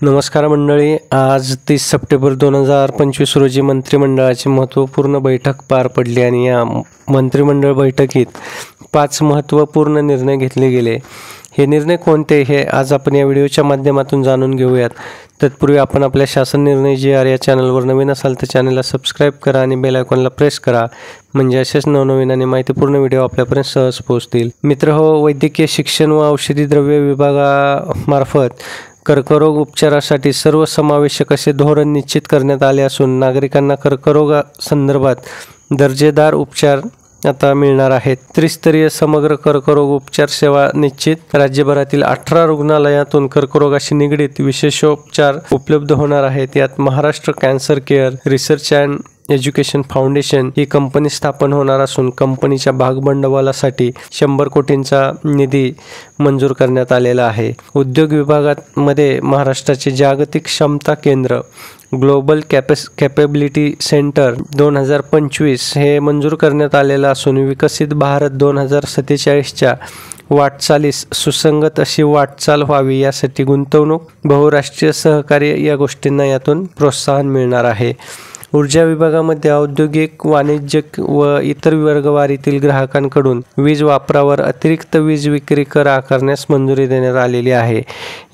नमस्कार मंडळी, आज 30 सप्टेंबर 2025 रोजी मंत्रिमंडळाची महत्त्वपूर्ण बैठक पार पडली आणि या मंत्रिमंडळ बैठकीत 5 महत्त्वपूर्ण निर्णय घेतले गेले. हे निर्णय कोणते हे आज आपण या व्हिडिओच्या माध्यमातून जाणून घेऊयात. तत्पूर्वी आपण आपल्या शासन निर्णय GR या चॅनलवर नवीन असाल तर चॅनलला सबस्क्राईब करा आणि बेल आयकॉनला प्रेस करा, म्हणजे असेच नवनवीन आणि माहितीपूर्ण व्हिडिओ आपल्यापर्यंत सहज पोहोचतील. मित्रहो, वैद्यकीय शिक्षण व औषधी द्रव्य विभागामार्फत कर्करोग उपचारासाठी सर्वसमावेशक असे धोरण निश्चित करण्यात आले असून नागरिकांना कर्करोगासंदर्भात दर्जेदार उपचार आता मिळणार आहेत. त्रिस्तरीय समग्र कर्करोग उपचार सेवा निश्चित. राज्यभरातील 18 रुग्णालयातून कर्करोगाशी निगडीत विशेषोपचार उपलब्ध होणार आहेत. यात Maharashtra cancer care research and education foundation he company स्थापन होणार असून कंपनीच्या भागभांडवलासाठी 100 कोटींचा निधी मंजूर करण्यात आलेला आहे. उद्योग विभागामध्ये महाराष्ट्राचे जागतिक क्षमता केंद्र ग्लोबल कॅपेबिलिटी सेंटर 2025 हे मंजूर करण्यात आलेलं असून विकसित भारत 2047च्या वाटचालीस सुसंगत अशी वाटचाल व्हावी यासाठी गुंतवणूक, बहुराष्ट्रीय सहकार्य या गोष्टींना यातून प्रोत्साहन मिळणार आहे. ऊर्जा विभागामध्ये औद्योगिक, वाणिज्यिक व इतर वर्गवारीतील ग्राहकांकडून वीज वापरावर अतिरिक्त वीज विक्री कर आकारण्यास मंजुरी देण्यात आलेली आहे.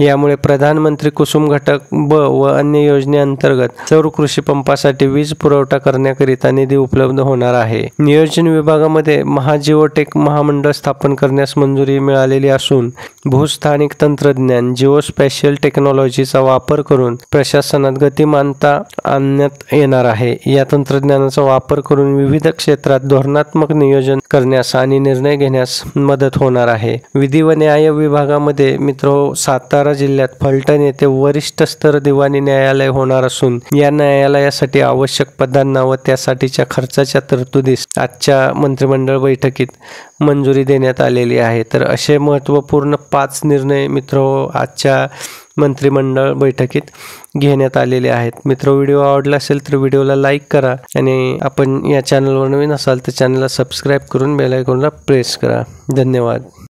यामुळे प्रधानमंत्री कुसुम घटक ब व अन्य योजनेअंतर्गत सौर कृषी पंपासाठी वीज पुरवठा करण्याकरिता निधी उपलब्ध होणार आहे. नियोजन विभागामध्ये महाजिओटेक महामंडळ स्थापन करण्यास मंजुरी मिळालेली असून भूस्थानिक तंत्रज्ञान जिओस्पॅशियल टेक्नॉलॉजीचा वापर करून प्रशासनात गतिमानता आणण्यात येणार आहे. या तंत्रज्ञानाचा वापर करून विविध क्षेत्रात धोरणात्मक नियोजन करण्यास आणि निर्णय घेण्यास मदत होणार आहे. विधी व न्याय विभागामध्ये मित्रो, सातारा जिल्ह्यात फलटण येथे वरिष्ठ स्तर दिवाणी न्यायालय होणार असून या न्यायालयासाठी आवश्यक पदांना व त्यासाठीच्या खर्चाच्या तरतुदीस आजच्या मंत्रिमंडळ बैठकीत मंजुरी देण्यात आलेली आहे. तर असे महत्त्वपूर्ण 5 निर्णय मित्रो आजच्या मंत्रिमंडळ बैठकीत घेण्यात आलेले आहेत. मित्र, व्हिडिओ आवडला असेल तर व्हिडिओला लाईक करा आणि आपण या चॅनलवर नवीन असाल तर चॅनलला सबस्क्राईब करून बेल आयकॉनला प्रेस करा. धन्यवाद.